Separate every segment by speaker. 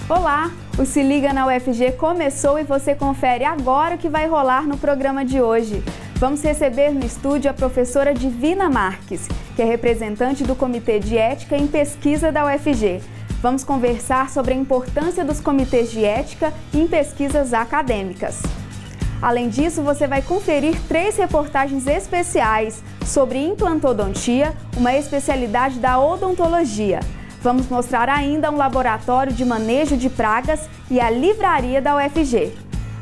Speaker 1: Olá! O Se Liga na UFG começou e você confere agora o que vai rolar no programa de hoje. Vamos receber no estúdio a professora Divina Marques, que é representante do Comitê de Ética em Pesquisa da UFG. Vamos conversar sobre a importância dos comitês de ética em pesquisas acadêmicas. Além disso, você vai conferir 3 reportagens especiais sobre implantodontia, uma especialidade da odontologia. Vamos mostrar ainda um laboratório de manejo de pragas e a livraria da UFG.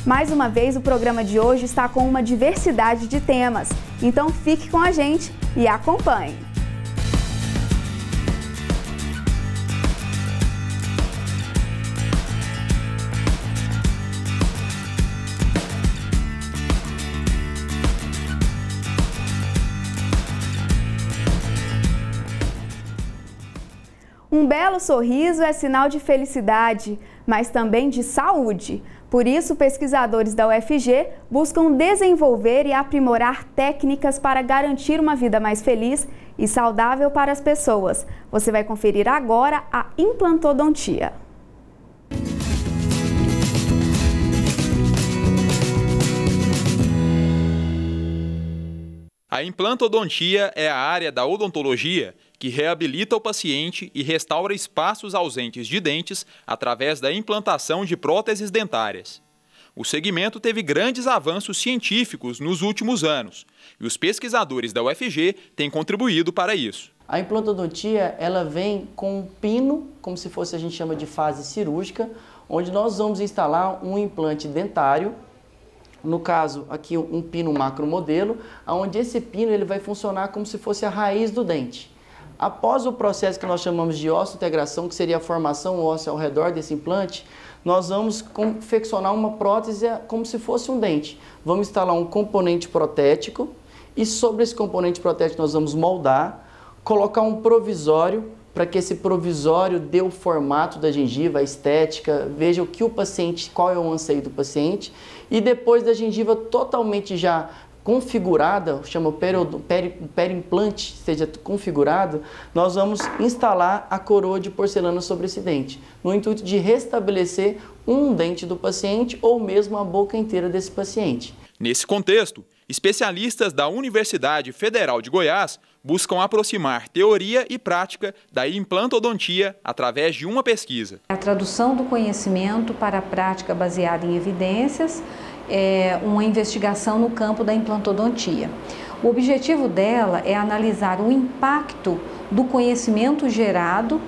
Speaker 1: Mais uma vez, o programa de hoje está com uma diversidade de temas, então fique com a gente e acompanhe! Um belo sorriso é sinal de felicidade, mas também de saúde. Por isso, pesquisadores da UFG buscam desenvolver e aprimorar técnicas para garantir uma vida mais feliz e saudável para as pessoas. Você vai conferir agora a implantodontia.
Speaker 2: A implantodontia é a área da odontologia que reabilita o paciente e restaura espaços ausentes de dentes através da implantação de próteses dentárias. O segmento teve grandes avanços científicos nos últimos anos e os pesquisadores da UFG têm contribuído para isso.
Speaker 3: A implantodontia ela vem com um pino, como se fosse, a gente chama de fase cirúrgica, onde nós vamos instalar um implante dentário. No caso, aqui um pino macromodelo, onde esse pino ele vai funcionar como se fosse a raiz do dente. Após o processo que nós chamamos de osseointegração, que seria a formação óssea ao redor desse implante, nós vamos confeccionar uma prótese como se fosse um dente. Vamos instalar um componente protético e sobre esse componente protético nós vamos moldar, colocar um provisório para que esse provisório dê o formato da gengiva, a estética, veja o que o paciente, qual é o anseio do paciente. E depois da gengiva totalmente já configurada, chama perimplante, seja configurado, nós vamos instalar a coroa de porcelana sobre esse dente, no intuito de restabelecer um dente do paciente ou mesmo a boca inteira desse paciente.
Speaker 2: Nesse contexto, especialistas da Universidade Federal de Goiás buscam aproximar teoria e prática da implantodontia através de uma pesquisa.
Speaker 4: A tradução do conhecimento para a prática baseada em evidências é uma investigação no campo da implantodontia. O objetivo dela é analisar o impacto do conhecimento gerado,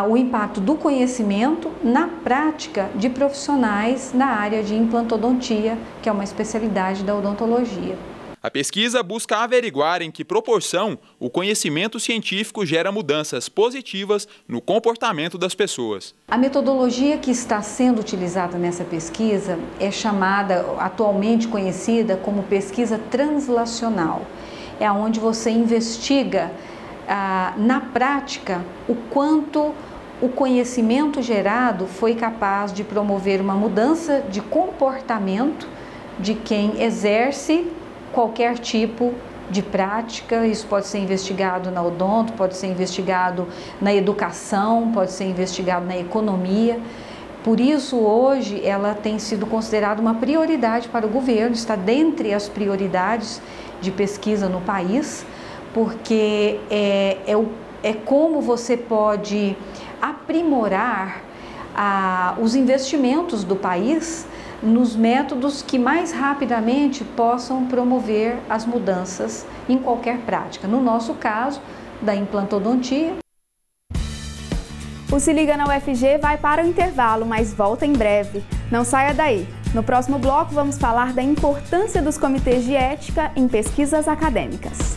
Speaker 4: o impacto do conhecimento na prática de profissionais na área de implantodontia, que é uma especialidade da odontologia.
Speaker 2: A pesquisa busca averiguar em que proporção o conhecimento científico gera mudanças positivas no comportamento das pessoas.
Speaker 4: A metodologia que está sendo utilizada nessa pesquisa é chamada, atualmente conhecida como pesquisa translacional. É onde você investiga na prática o quanto o conhecimento gerado foi capaz de promover uma mudança de comportamento de quem exerce qualquer tipo de prática. Isso pode ser investigado na odonto, pode ser investigado na educação, pode ser investigado na economia. Por isso, hoje, ela tem sido considerada uma prioridade para o governo, está dentre as prioridades de pesquisa no país, porque é como você pode aprimorar os investimentos do país nos métodos que mais rapidamente possam promover as mudanças em qualquer prática. No nosso caso, da implantodontia.
Speaker 1: O Se Liga na UFG vai para o intervalo, mas volta em breve. Não saia daí. No próximo bloco vamos falar da importância dos comitês de ética em pesquisas acadêmicas.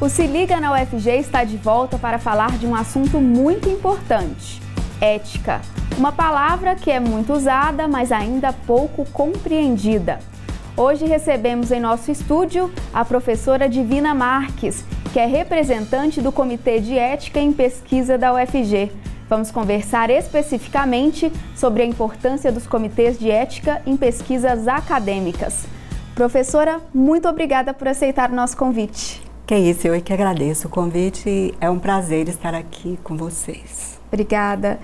Speaker 1: O Se Liga na UFG está de volta para falar de um assunto muito importante: ética. Uma palavra que é muito usada, mas ainda pouco compreendida. Hoje recebemos em nosso estúdio a professora Divina Marques, que é representante do Comitê de Ética em Pesquisa da UFG. Vamos conversar especificamente sobre a importância dos comitês de ética em pesquisas acadêmicas. Professora, muito obrigada por aceitar o nosso convite.
Speaker 5: Que isso, eu que agradeço o convite, é um prazer estar aqui com vocês.
Speaker 1: Obrigada.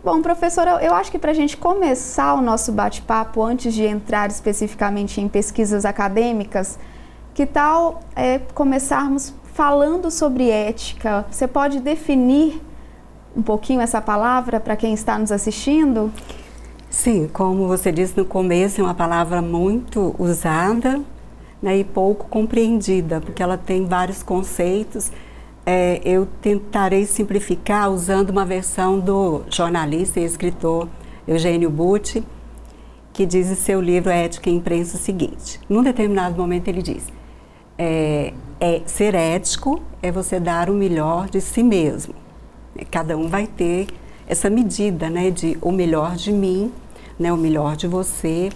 Speaker 1: Bom, professora, eu acho que para a gente começar o nosso bate-papo, antes de entrar especificamente em pesquisas acadêmicas, que tal começarmos falando sobre ética? Você pode definir um pouquinho essa palavra para quem está nos assistindo?
Speaker 5: Sim, como você disse no começo, é uma palavra muito usada, né, e pouco compreendida, porque ela tem vários conceitos. Eu tentarei simplificar usando uma versão do jornalista e escritor Eugênio Butti, que diz em seu livro Ética e Imprensa o seguinte: num determinado momento ele diz, ser ético é você dar o melhor de si mesmo. Cada um vai ter essa medida, né, de o melhor de mim, né, o melhor de você.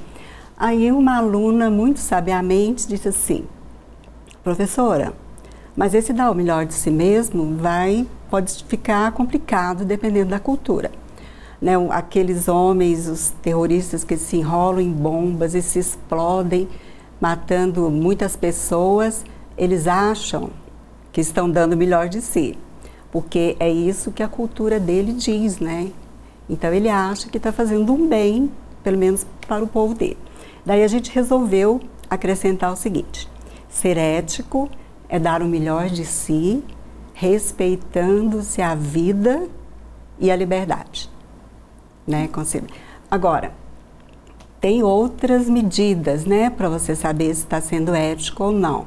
Speaker 5: Aí uma aluna muito sabiamente disse assim: professora, mas esse dar o melhor de si mesmo pode ficar complicado dependendo da cultura. Né? Aqueles homens, os terroristas que se enrolam em bombas e se explodem, matando muitas pessoas, eles acham que estão dando o melhor de si, porque é isso que a cultura dele diz, né? Então ele acha que está fazendo um bem, pelo menos para o povo dele. Daí a gente resolveu acrescentar o seguinte: ser ético é dar o melhor de si, respeitando-se a vida e a liberdade. Né? Agora, tem outras medidas, né, para você saber se está sendo ético ou não.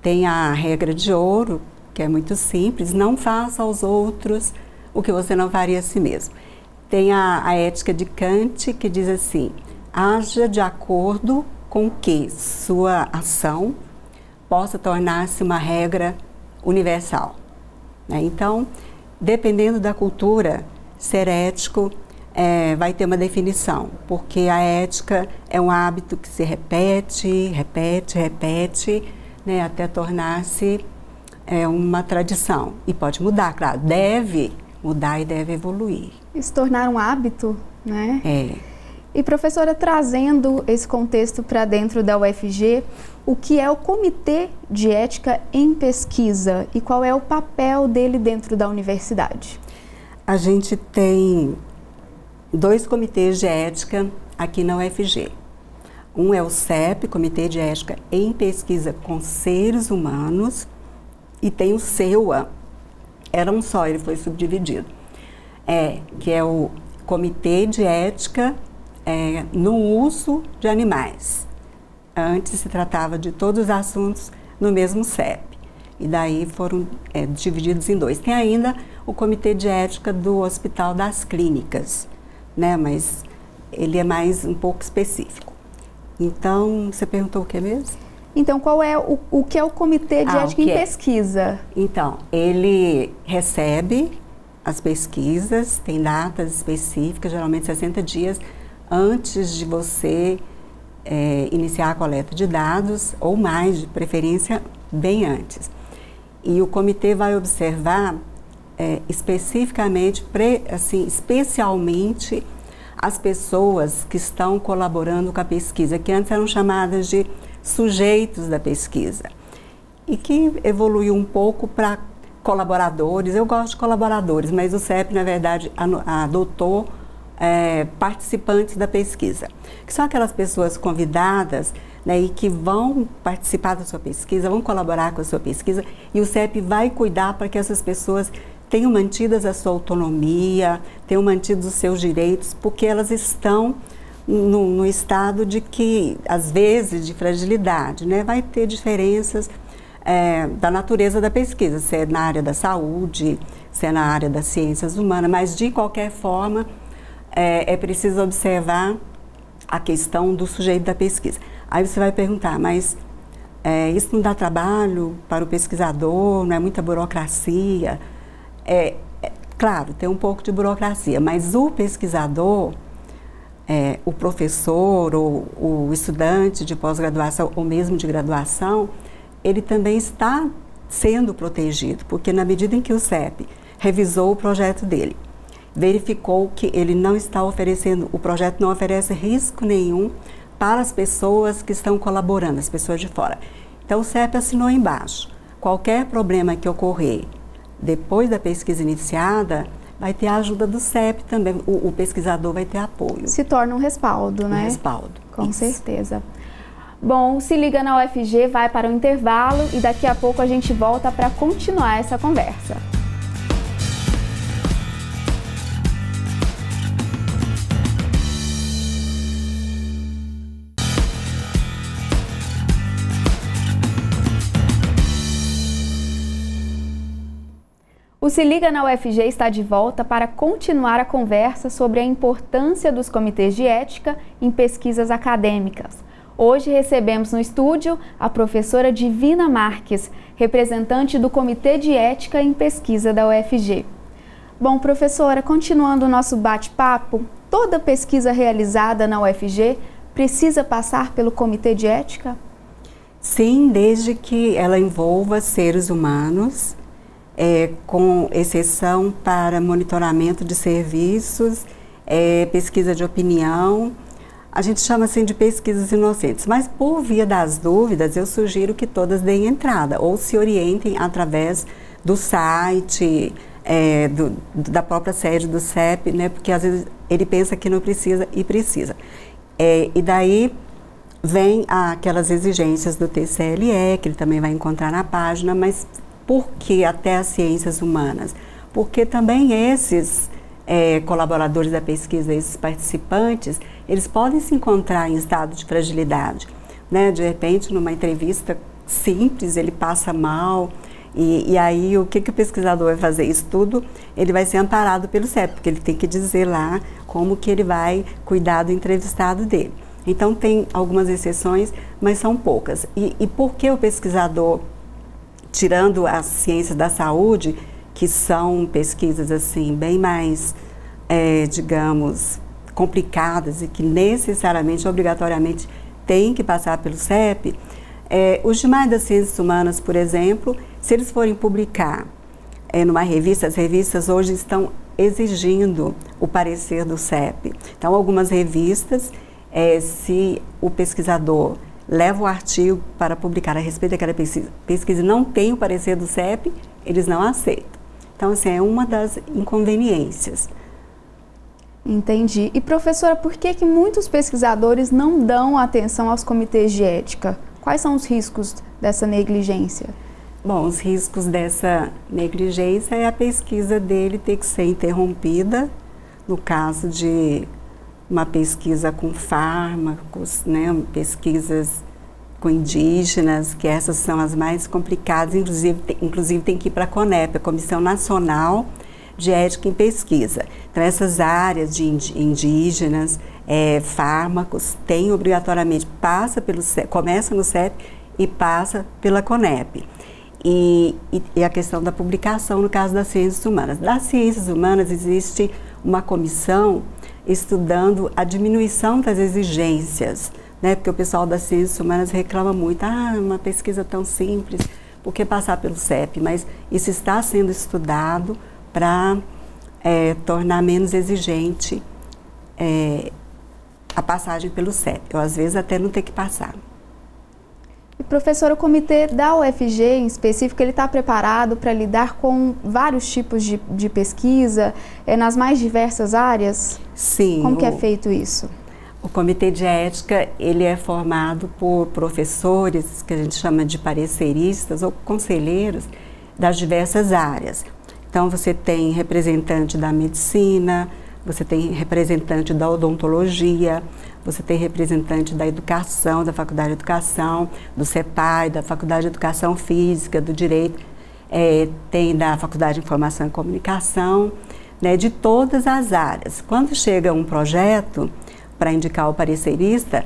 Speaker 5: Tem a regra de ouro, que é muito simples: não faça aos outros o que você não faria a si mesmo. Tem a ética de Kant, que diz assim: haja de acordo com que sua ação possa tornar-se uma regra universal. Né? Então, dependendo da cultura, ser ético vai ter uma definição, porque a ética é um hábito que se repete, né, até tornar-se uma tradição. E pode mudar, claro, deve mudar e deve evoluir.
Speaker 1: E se tornar um hábito, né? E professora, trazendo esse contexto para dentro da UFG, o que é o Comitê de Ética em Pesquisa e qual é o papel dele dentro da universidade?
Speaker 5: A gente tem 2 comitês de ética aqui na UFG. Um é o CEP, Comitê de Ética em Pesquisa com Seres Humanos, e tem o CEUA, era um só, ele foi subdividido, que é o Comitê de Ética no uso de animais. Antes se tratava de todos os assuntos no mesmo CEP, e daí foram divididos em 2. Tem ainda o Comitê de Ética do Hospital das Clínicas, né? Mas ele é mais um pouco específico. Então, você perguntou o que mesmo?
Speaker 1: Então, qual é o que é o Comitê de Ética em Pesquisa?
Speaker 5: Então, ele recebe as pesquisas, tem datas específicas, geralmente 60 dias antes de você iniciar a coleta de dados, ou mais, de preferência, bem antes. E o comitê vai observar especificamente, especialmente as pessoas que estão colaborando com a pesquisa, que antes eram chamadas de sujeitos da pesquisa, e que evoluiu um pouco para colaboradores. Eu gosto de colaboradores, mas o CEP, na verdade, adotou participantes da pesquisa, que são aquelas pessoas convidadas, né, e que vão participar da sua pesquisa, vão colaborar com a sua pesquisa, e o CEP vai cuidar para que essas pessoas tenham mantidas a sua autonomia, tenham mantido os seus direitos, porque elas estão no estado de que, às vezes, de fragilidade, né? Vai ter diferenças da natureza da pesquisa, se é na área da saúde, se é na área das ciências humanas, mas, de qualquer forma, é preciso observar a questão do sujeito da pesquisa. Aí você vai perguntar, mas isso não dá trabalho para o pesquisador, não é muita burocracia? Claro, tem um pouco de burocracia, mas o pesquisador, o professor ou o estudante de pós-graduação ou mesmo de graduação, ele também está sendo protegido, porque na medida em que o CEP revisou o projeto dele verificou que ele não está oferecendo, o projeto não oferece risco nenhum para as pessoas que estão colaborando, as pessoas de fora. Então o CEP assinou embaixo. Qualquer problema que ocorrer depois da pesquisa iniciada, vai ter a ajuda do CEP também, o pesquisador vai ter apoio.
Speaker 1: Se torna um respaldo, né?
Speaker 5: Um respaldo.
Speaker 1: Com
Speaker 5: isso.
Speaker 1: certeza. Bom, Se Liga na UFG vai para o intervalo e daqui a pouco a gente volta para continuar essa conversa. O Se Liga na UFG está de volta para continuar a conversa sobre a importância dos comitês de ética em pesquisas acadêmicas. Hoje recebemos no estúdio a professora Divina Marques, representante do Comitê de Ética em Pesquisa da UFG. Bom, professora, continuando o nosso bate-papo, toda pesquisa realizada na UFG precisa passar pelo Comitê de Ética?
Speaker 5: Sim, desde que ela envolva seres humanos, com exceção para monitoramento de serviços, pesquisa de opinião. A gente chama assim de pesquisas inocentes, mas por via das dúvidas eu sugiro que todas deem entrada ou se orientem através do site, da própria sede do CEP, né, porque às vezes ele pensa que não precisa e precisa. E daí vem aquelas exigências do TCLE, que ele também vai encontrar na página, mas por que até as ciências humanas? Porque também esses colaboradores da pesquisa, esses participantes, eles podem se encontrar em estado de fragilidade, né? De repente, numa entrevista simples, ele passa mal, e aí o que o pesquisador vai fazer? Isso tudo, ele vai ser amparado pelo CEP, porque ele tem que dizer lá como que ele vai cuidar do entrevistado dele. Então, tem algumas exceções, mas são poucas. E por que o pesquisador, tirando as ciências da saúde, que são pesquisas assim bem mais, digamos, complicadas e que necessariamente, obrigatoriamente, tem que passar pelo CEP, os demais das ciências humanas, por exemplo, se eles forem publicar numa revista, as revistas hoje estão exigindo o parecer do CEP. Então, algumas revistas, se o pesquisador leva o artigo para publicar a respeito daquela pesquisa e não tem o parecer do CEP, eles não aceitam. Então, assim, é uma das inconveniências.
Speaker 1: Entendi. E, professora, por que muitos pesquisadores não dão atenção aos comitês de ética? Quais são os riscos dessa negligência?
Speaker 5: Bom, os riscos dessa negligência é a pesquisa dele ter que ser interrompida, no caso de uma pesquisa com fármacos, né, pesquisas com indígenas, que essas são as mais complicadas, inclusive tem que ir para a CONEP, a Comissão Nacional de Ética em Pesquisa. Então, essas áreas de indígenas, fármacos, tem obrigatoriamente, começa no CEP e passa pela CONEP. E a questão da publicação, no caso das ciências humanas. Das ciências humanas existe uma comissão estudando a diminuição das exigências, né? Porque o pessoal das ciências humanas reclama muito, uma pesquisa tão simples, por que passar pelo CEP? Mas isso está sendo estudado para tornar menos exigente a passagem pelo CEP, ou às vezes até não ter que passar.
Speaker 1: E, professora, o comitê da UFG, em específico, ele está preparado para lidar com vários tipos de pesquisa, nas mais diversas áreas?
Speaker 5: Sim.
Speaker 1: Como que é feito isso?
Speaker 5: O Comitê de Ética, ele é formado por professores, que a gente chama de pareceristas ou conselheiros das diversas áreas. Então, você tem representante da medicina, você tem representante da odontologia, você tem representante da educação, da Faculdade de Educação, do CEPAI, da Faculdade de Educação Física, do Direito, tem da Faculdade de Informação e Comunicação, né, de todas as áreas. Quando chega um projeto para indicar o parecerista,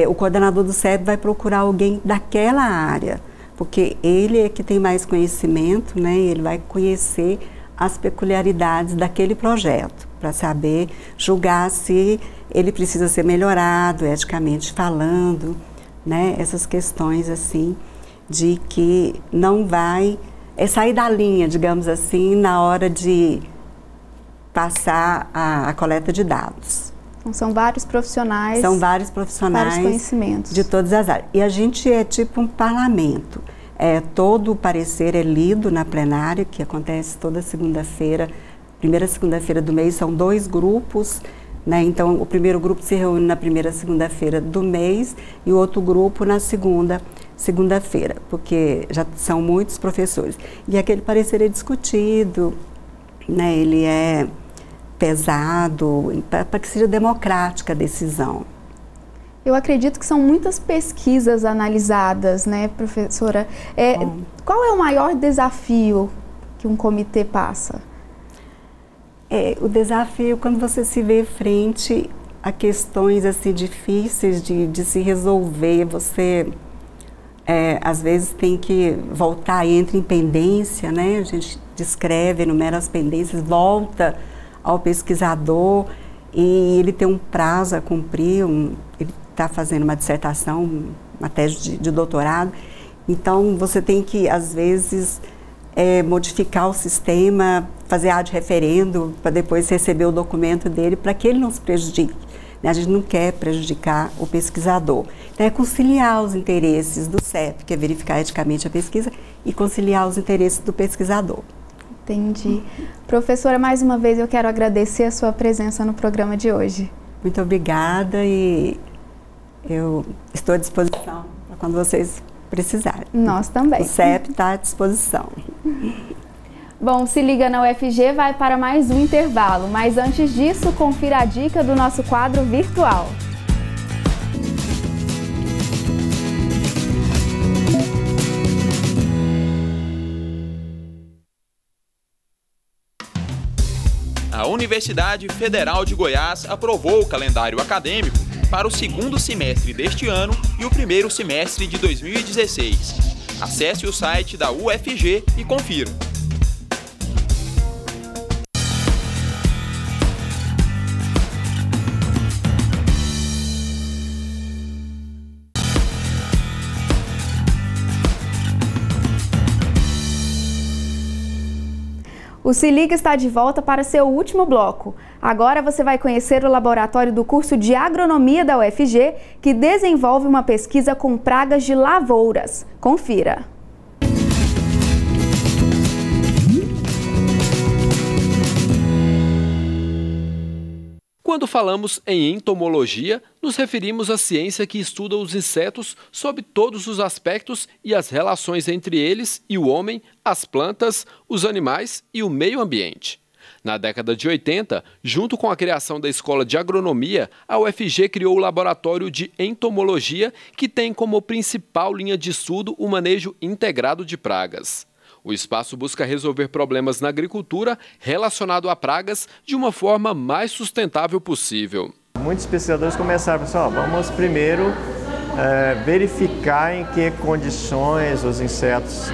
Speaker 5: o coordenador do CEP vai procurar alguém daquela área, porque ele é que tem mais conhecimento, né, e ele vai conhecer as peculiaridades daquele projeto, para saber julgar se ele precisa ser melhorado, eticamente falando, né, essas questões assim, de que não vai sair da linha, digamos assim, na hora de passar a coleta de dados.
Speaker 1: Então, são vários profissionais.
Speaker 5: São vários profissionais.
Speaker 1: Vários conhecimentos.
Speaker 5: De todas as áreas. E a gente é tipo um parlamento. Todo o parecer é lido na plenária, que acontece toda segunda-feira. Primeira segunda-feira do mês, são 2 grupos, né? Então, o primeiro grupo se reúne na primeira segunda-feira do mês e o outro grupo na segunda-feira, porque já são muitos professores. E aquele parecer é discutido, né? Ele é pesado, para que seja democrática a decisão.
Speaker 1: Eu acredito que são muitas pesquisas analisadas, né, professora? Qual é o maior desafio que um comitê passa?
Speaker 5: O desafio quando você se vê frente a questões assim difíceis de se resolver, você às vezes tem que voltar, entra em pendência, né? A gente descreve, enumera as pendências, volta ao pesquisador e ele tem um prazo a cumprir, ele está fazendo uma dissertação, uma tese de doutorado, então você tem que, às vezes, modificar o sistema, fazer ad referendo, para depois receber o documento dele, para que ele não se prejudique. A gente não quer prejudicar o pesquisador. Então, é conciliar os interesses do CEP, que é verificar eticamente a pesquisa, e conciliar os interesses do pesquisador.
Speaker 1: Entendi. Professora, mais uma vez eu quero agradecer a sua presença no programa de hoje.
Speaker 5: Muito obrigada e eu estou à disposição para quando vocês precisarem.
Speaker 1: Nós também.
Speaker 5: O CEP está à disposição.
Speaker 1: Bom, Se Liga na UFG vai para mais um intervalo, mas antes disso, confira a dica do nosso quadro virtual.
Speaker 2: A Universidade Federal de Goiás aprovou o calendário acadêmico para o 2º semestre deste ano e o 1º semestre de 2016. Acesse o site da UFG e confira.
Speaker 1: O Se Liga está de volta para seu último bloco. Agora você vai conhecer o laboratório do curso de Agronomia da UFG, que desenvolve uma pesquisa com pragas de lavouras. Confira!
Speaker 6: Quando falamos em entomologia, nos referimos à ciência que estuda os insetos sob todos os aspectos e as relações entre eles e o homem, as plantas, os animais e o meio ambiente. Na década de 80, junto com a criação da Escola de Agronomia, a UFG criou o Laboratório de Entomologia, que tem como principal linha de estudo o manejo integrado de pragas. O espaço busca resolver problemas na agricultura relacionados a pragas de uma forma mais sustentável possível.
Speaker 7: Muitos pesquisadores começaram a pensar, vamos primeiro verificar em que condições os insetos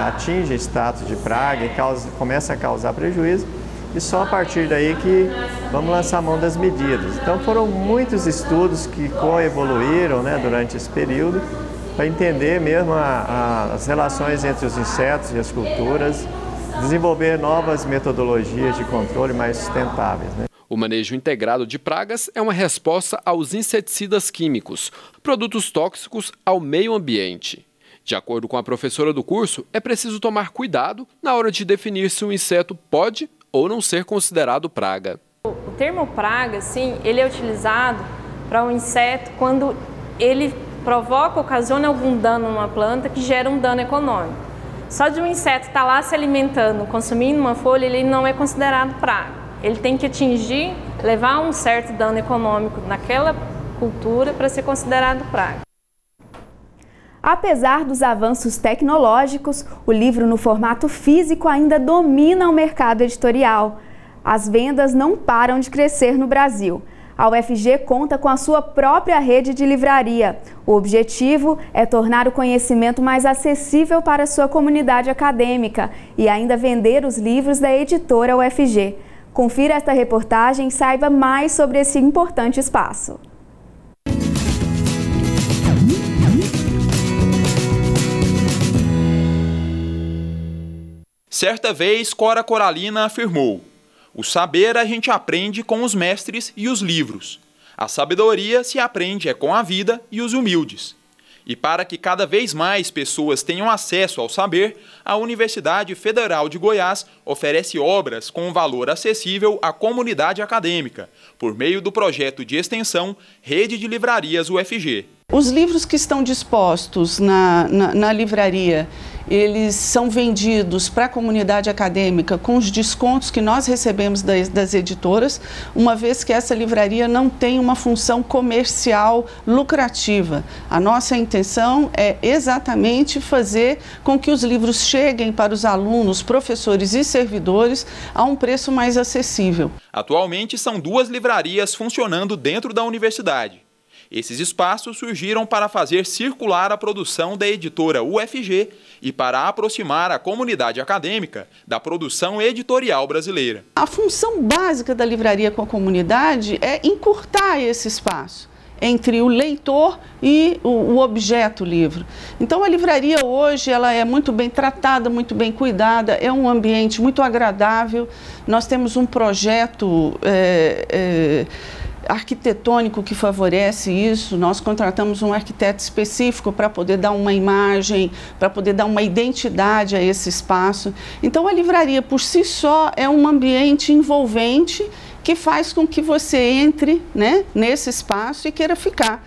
Speaker 7: atingem status de praga e começam a causar prejuízo, e só a partir daí que vamos lançar a mão das medidas. Então foram muitos estudos que coevoluíram, né, durante esse período, para entender mesmo as relações entre os insetos e as culturas, desenvolver novas metodologias de controle mais sustentáveis, né?
Speaker 6: O manejo integrado de pragas é uma resposta aos inseticidas químicos, produtos tóxicos ao meio ambiente. De acordo com a professora do curso, é preciso tomar cuidado na hora de definir se um inseto pode ou não ser considerado praga.
Speaker 8: O termo praga, sim, ele é utilizado para um inseto quando ele provoca, ocasiona algum dano numa planta que gera um dano econômico. Só de um inseto estar lá se alimentando, consumindo uma folha, ele não é considerado praga. Ele tem que atingir, levar um certo dano econômico naquela cultura para ser considerado praga.
Speaker 1: Apesar dos avanços tecnológicos, o livro no formato físico ainda domina o mercado editorial. As vendas não param de crescer no Brasil. A UFG conta com a sua própria rede de livraria. O objetivo é tornar o conhecimento mais acessível para a sua comunidade acadêmica e ainda vender os livros da editora UFG. Confira esta reportagem e saiba mais sobre esse importante espaço.
Speaker 2: Certa vez, Cora Coralina afirmou: O saber a gente aprende com os mestres e os livros. A sabedoria se aprende com a vida e os humildes. E para que cada vez mais pessoas tenham acesso ao saber, a Universidade Federal de Goiás oferece obras com um valor acessível à comunidade acadêmica, por meio do projeto de extensão Rede de Livrarias UFG.
Speaker 9: Os livros que estão dispostos na livraria, eles são vendidos para a comunidade acadêmica com os descontos que nós recebemos das editoras, uma vez que essa livraria não tem uma função comercial lucrativa. A nossa intenção é exatamente fazer com que os livros cheguem para os alunos, professores e servidores a um preço mais acessível.
Speaker 2: Atualmente são 2 livrarias funcionando dentro da universidade. Esses espaços surgiram para fazer circular a produção da editora UFG e para aproximar a comunidade acadêmica da produção editorial brasileira.
Speaker 9: A função básica da livraria com a comunidade é encurtar esse espaço entre o leitor e o objeto livro. Então a livraria hoje ela é muito bem tratada, muito bem cuidada, é um ambiente muito agradável. Nós temos um projeto arquitetônico que favorece isso. Nós contratamos um arquiteto específico para poder dar uma imagem, para poder dar uma identidade a esse espaço. Então a livraria por si só é um ambiente envolvente que faz com que você entre, né, nesse espaço e queira ficar.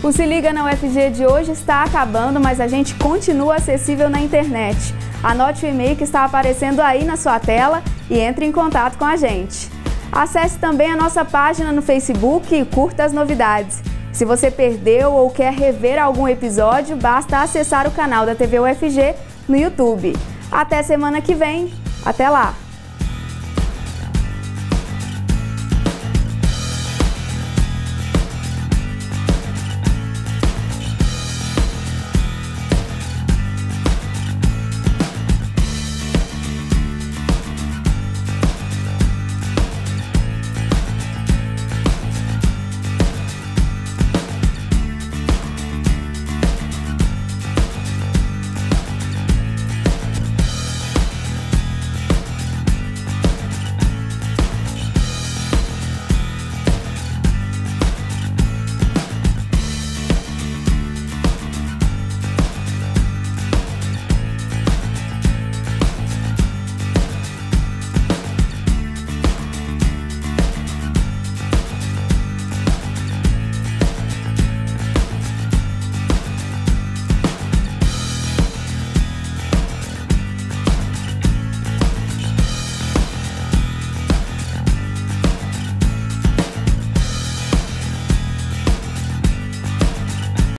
Speaker 1: O Se Liga na UFG de hoje está acabando, mas a gente continua acessível na internet. Anote o e-mail que está aparecendo aí na sua tela e entre em contato com a gente. Acesse também a nossa página no Facebook e curta as novidades. Se você perdeu ou quer rever algum episódio, basta acessar o canal da TV UFG no YouTube. Até semana que vem. Até lá!